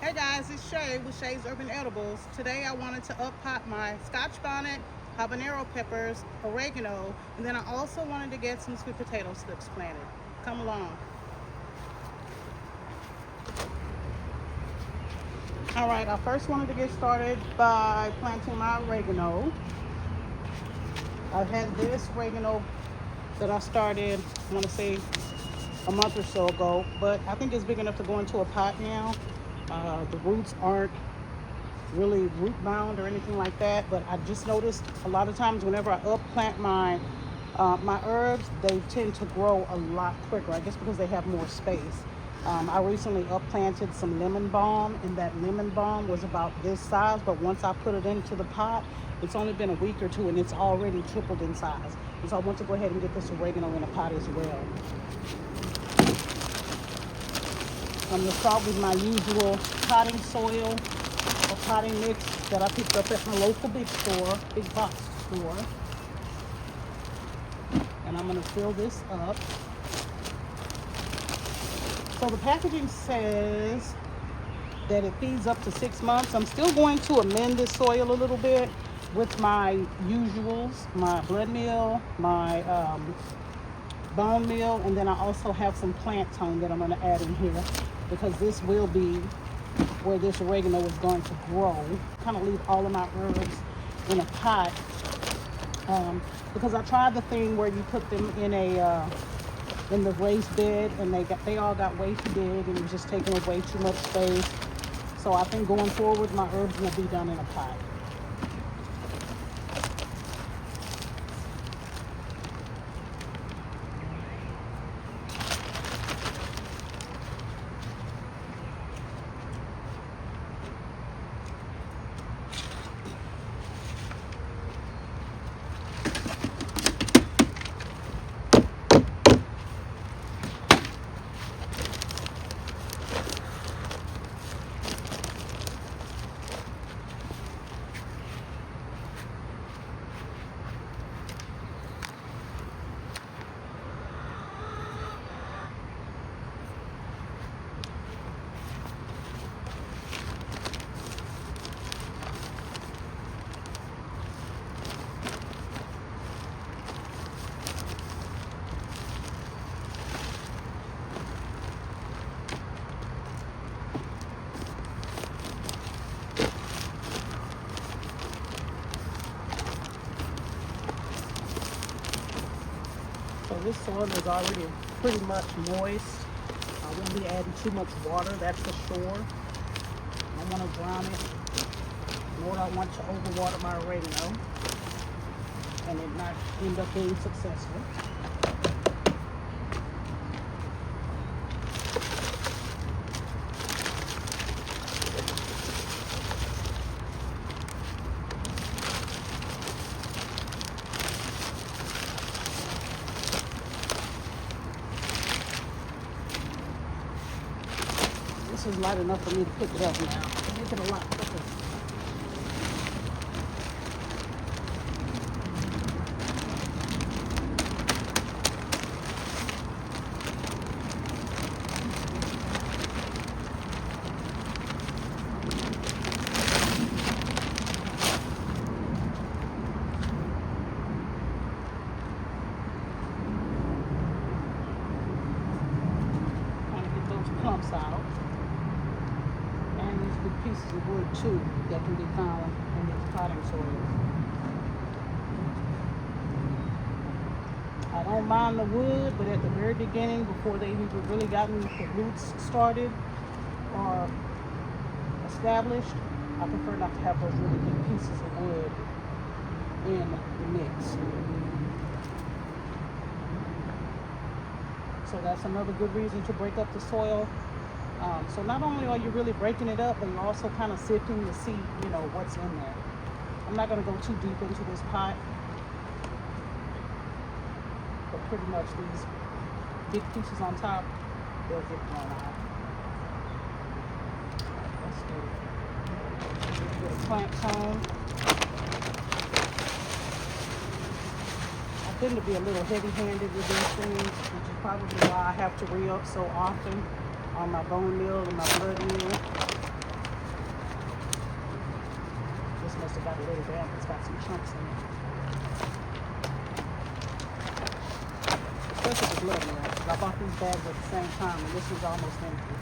Hey guys, it's Shay with Shay's Urban Edibles. Today I wanted to up pot my scotch bonnet, habanero peppers, oregano, and then I also wanted to get some sweet potato slips planted. Come along. Alright, I first wanted to get started by planting my oregano. I've had this oregano that I started, I want to say a month or so ago, but I think it's big enough to go into a pot now. The roots aren't really root bound or anything like that, but I just noticed a lot of times whenever I upplant my herbs, they tend to grow a lot quicker. I guess because they have more space. I recently upplanted some lemon balm, and that lemon balm was about this size, but once I put it into the pot, it's only been a week or two and it's already tripled in size. And so I want to go ahead and get this oregano in a pot as well. I'm going to start with my usual potting soil or potting mix that I picked up at my local big box store. And I'm going to fill this up. So the packaging says that it feeds up to 6 months. I'm still going to amend this soil a little bit with my usuals, my blood meal, my bone meal, and then I also have some plant tone that I'm going to add in here, because this will be where this oregano is going to grow. Kind of leave all of my herbs in a pot, because I tried the thing where you put them in the raised bed, and they all got way too big, and it was just taking up way too much space. So I think going forward, my herbs will be done in a pot. So this soil is already pretty much moist. I won't be adding too much water, that's for sure. I want to drown it, nor do I want to overwater my oregano and it not end up being successful. This is light enough for me to pick it up now. Make it a lot quicker. Trying to get those clumps out. Big pieces of wood too that can be found in these potting soils. I don't mind the wood, but at the very beginning, before they even really gotten the roots started or established, I prefer not to have those really big pieces of wood in the mix. So that's another good reason to break up the soil. So not only are you really breaking it up, but you're also kind of sifting to see, what's in there. I'm not going to go too deep into this pot, but pretty much these big pieces on top, they'll get blown out. Let's do it. Get a plant tone. I tend to be a little heavy-handed with these things, which is probably why I have to re-up so often on my bone meal and my blood meal. chunks in it. Especially the blood meal. I bought these bags at the same time, and this was almost empty.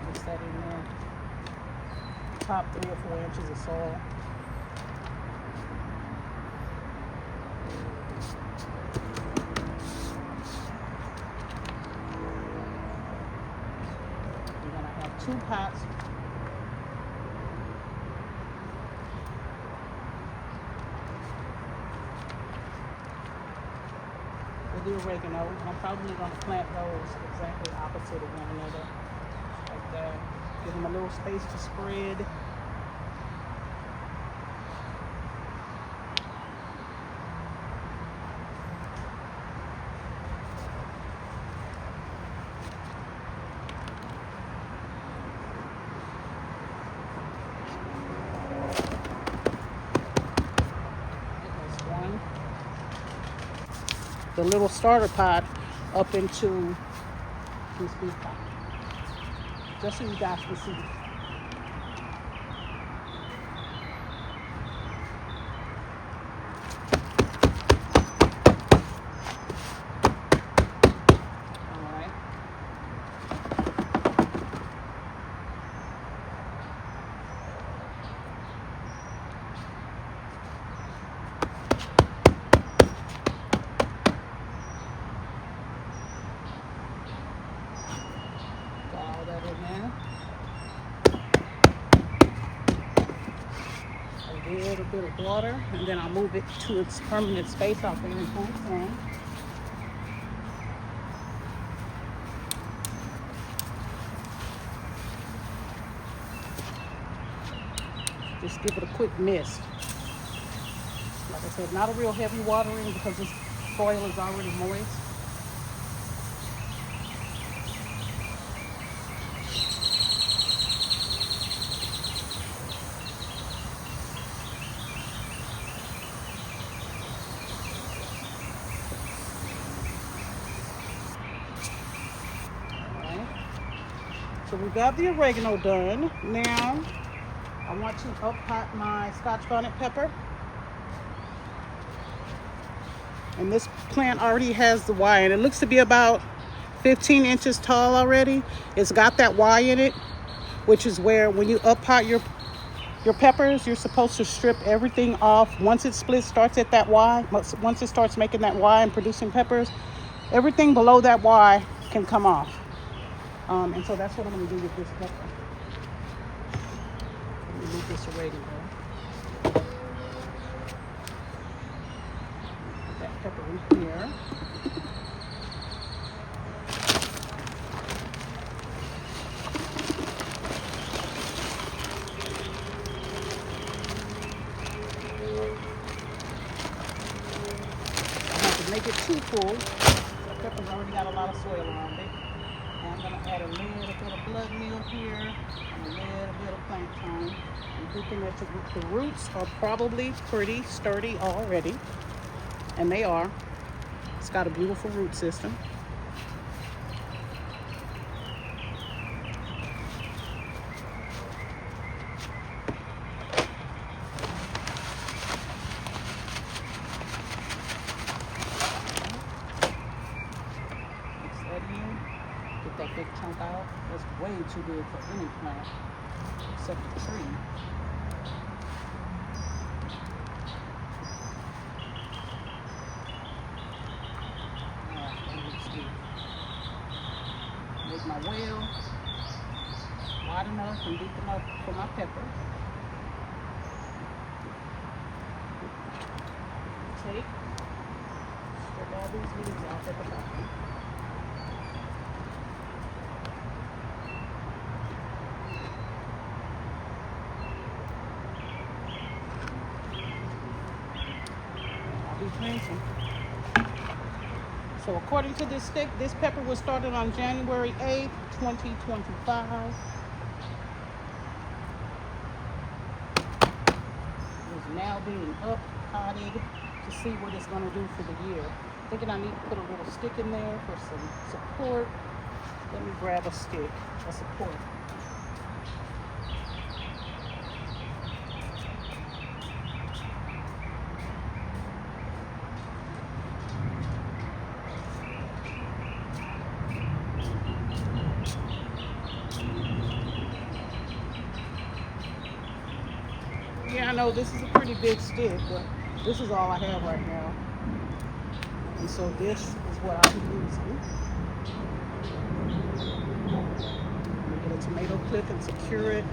Mix that in there. Top 3 or 4 inches of soil. You're gonna have 2 pots. The oregano. I'm probably going to plant those exactly opposite of one another, like that. Give them a little space to spread. The little starter pot up into this big pot, just so you guys can see. All right. A little bit of water, and then I'll move it to its permanent space out there in full sun. Just give it a quick mist. Like I said, not a real heavy watering because this soil is already moist. So we got the oregano done. Now I want to up pot my Scotch bonnet pepper. And this plant already has the Y, and it looks to be about 15 inches tall already. It's got that Y in it, which is where when you up pot your peppers, you're supposed to strip everything off. Once it splits, starts at that Y, once it starts making that Y and producing peppers, everything below that Y can come off. And so that's what I'm going to do with this pepper. Let me move this oregano. Put that pepper in here. I have to make it too full. The pepper's already got a lot of soil around it. And I'm going to add a little bit of blood meal here and a little bit of plant thyme. I'm thinking that the roots are probably pretty sturdy already, and they are. It's got a beautiful root system. Get that big chunk out. That's way too big for any plant except a tree. Alright, that looks good. Make my well wide enough and deep enough for my pepper. Take, strip all these leaves off at the bottom. So according to this stick, this pepper was started on January 8th, 2025. It's now being up potted to see what it's going to do for the year. Thinking I need to put a little stick in there for some support. Let me grab a stick, a support. I know this is a pretty big stick, but this is all I have right now. And so this is what I'll be using. I'm gonna get a tomato clip and secure it.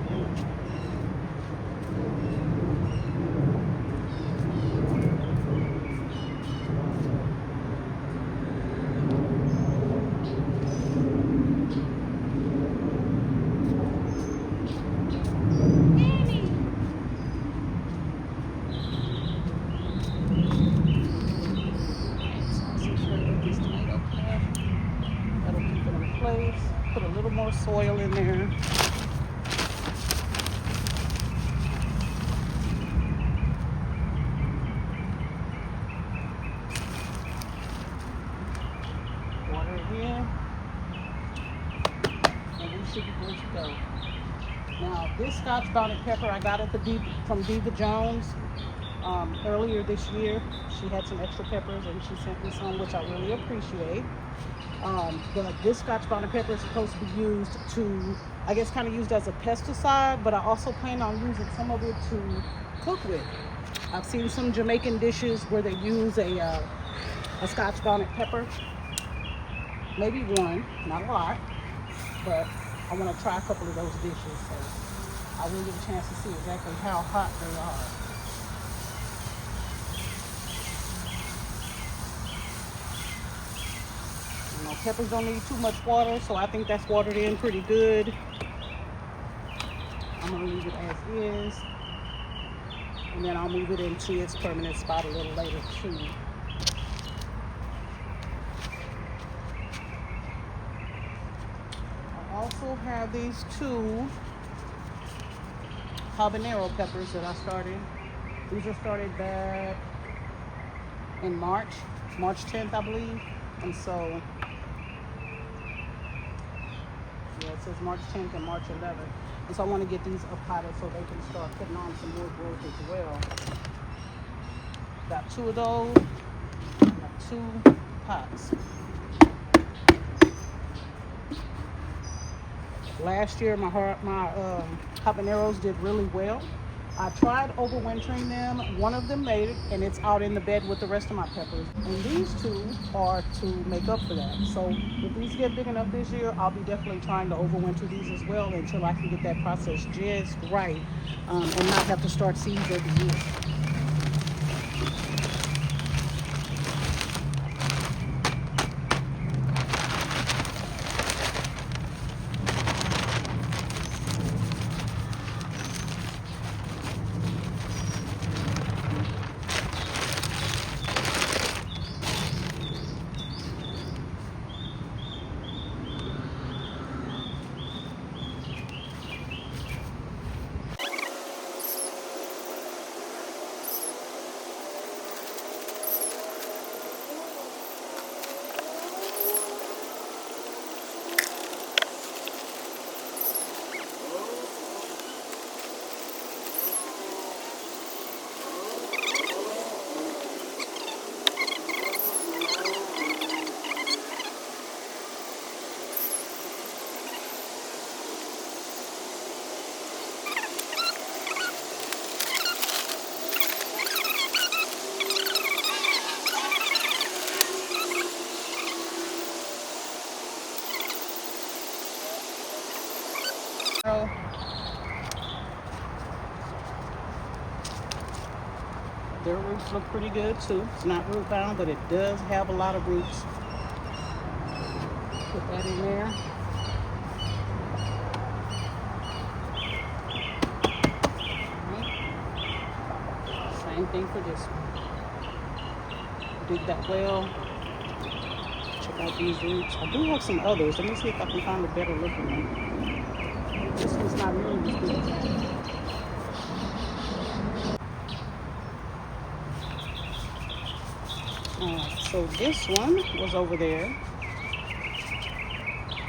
Put a little more soil in there. Water it in. And we should be good to go. Now, this Scotch bonnet pepper I got at from Diva Jones earlier this year. She had some extra peppers and she sent me some, which I really appreciate. But this Scotch bonnet pepper is supposed to be used to, I guess, kind of used as a pesticide, but I also plan on using some of it to cook with. I've seen some Jamaican dishes where they use a Scotch bonnet pepper, maybe one, not a lot, but I want to try a couple of those dishes, so I will get a chance to see exactly how hot they are. You know, peppers don't need too much water, so I think that's watered in pretty good. I'm gonna leave it as is, and then I'll move it into its permanent spot a little later too. I also have these two habanero peppers that I started. These are started back in March 10th, I believe. And so, yeah, it says March 10th and March 11th. And so I want to get these up higher so they can start putting on some more growth as well. Got two of those. Got 2 pots. Last year, my habaneros did really well. I tried overwintering them. One of them made it, and it's out in the bed with the rest of my peppers. And these 2 are to make up for that. So if these get big enough this year, I'll be definitely trying to overwinter these as well until I can get that process just right, and not have to start seeds every year. Their roots look pretty good too. It's not root bound, but it does have a lot of roots. Put that in there. Right. Same thing for this one. Dig that well. Check out these roots. I do have some others. Let me see if I can find a better looking one. This one's not nearly as big as that. So this one was over there,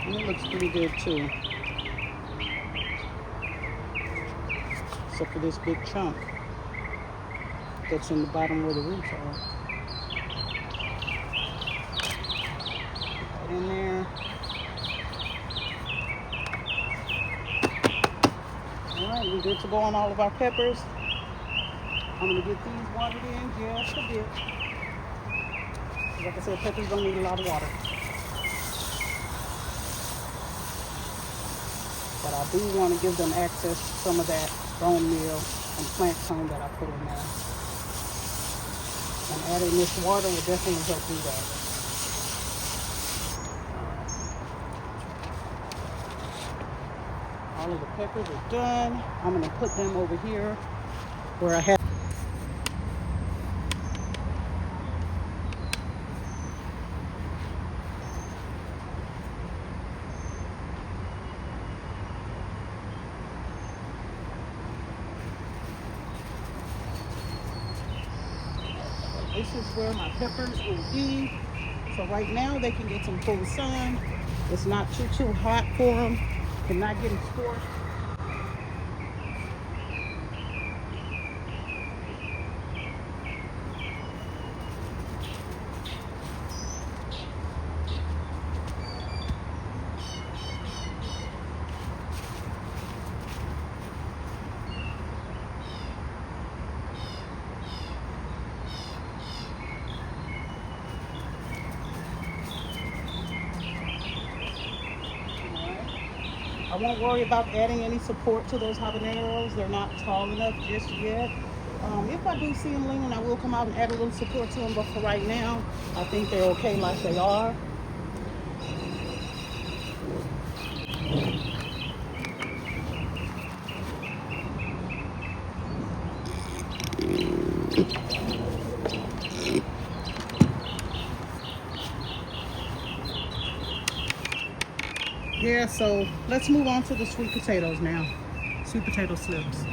and it looks pretty good too, except for this big chunk that's in the bottom where the roots are. Put that in there. All right, we're good to go on all of our peppers. I'm going to get these watered in just a bit. Like I said, peppers don't need a lot of water. But I do want to give them access to some of that bone meal and plant tone that I put in there. And adding this water will definitely help do that. All of the peppers are done. I'm going to put them over here where I have. This is where my peppers will be. So right now they can get some full sun. It's not too hot for them. Cannot get scorched. I won't worry about adding any support to those habaneros. They're not tall enough just yet. If I do see them leaning, I will come out and add a little support to them. But for right now, I think they're okay like they are. Yeah, so let's move on to the sweet potatoes now. Sweet potato slips.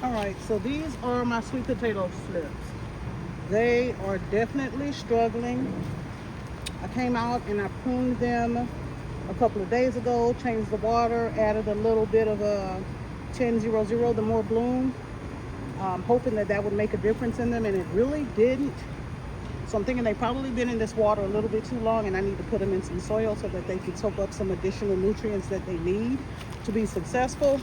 All right, so these are my sweet potato slips. They are definitely struggling. I came out and I pruned them a couple of days ago, changed the water, added a little bit of a 10-0-0, the more bloom, hoping that would make a difference in them, and it really didn't. So I'm thinking they've probably been in this water a little bit too long, and I need to put them in some soil so that they can soak up some additional nutrients that they need to be successful.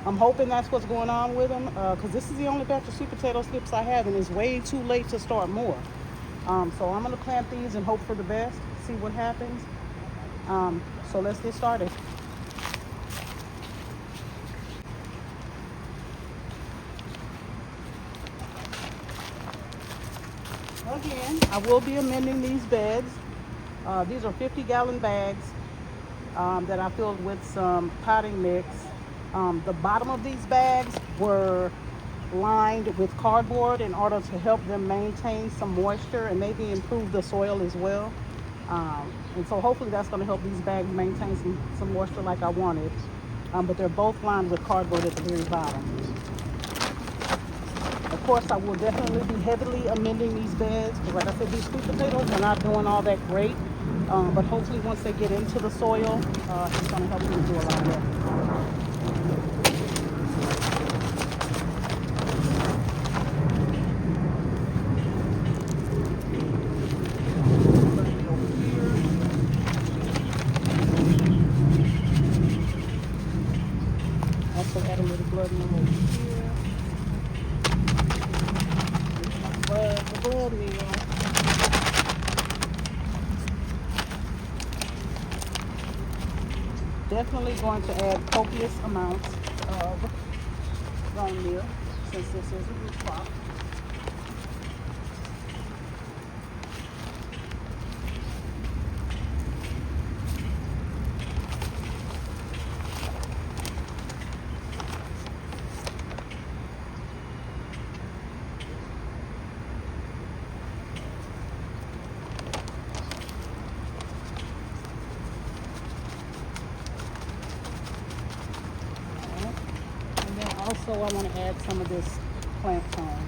I'm hoping that's what's going on with them, because this is the only batch of sweet potato slips I have, and it's way too late to start more. So I'm going to plant these and hope for the best, see what happens. So let's get started. Again, I will be amending these beds. These are 50-gallon bags that I filled with some potting mix. The bottom of these bags were lined with cardboard in order to help them maintain some moisture and maybe improve the soil as well. And so hopefully that's going to help these bags maintain some moisture like I wanted. But they're both lined with cardboard at the very bottom. Of course, I will definitely be heavily amending these beds, because like I said, these sweet potatoes are not doing all that great. But hopefully once they get into the soil, it's going to help them do a lot better. meal over here. The blood meal. Definitely going to add copious amounts of bone meal since this is a root crop. And then also I want to add some of this plant tone.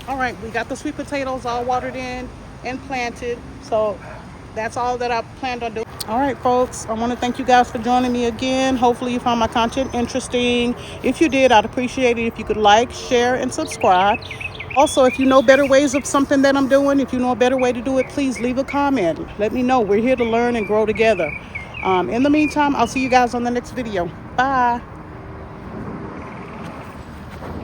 All right, we got the sweet potatoes all watered in and planted. So that's all that I planned on doing. All right, folks, I want to thank you guys for joining me again. Hopefully you found my content interesting. If you did, I'd appreciate it if you could like, share, and subscribe. Also, if you know better ways of something that I'm doing, if you know a better way to do it, please leave a comment. Let me know. We're here to learn and grow together. In the meantime, I'll see you guys on the next video. Bye.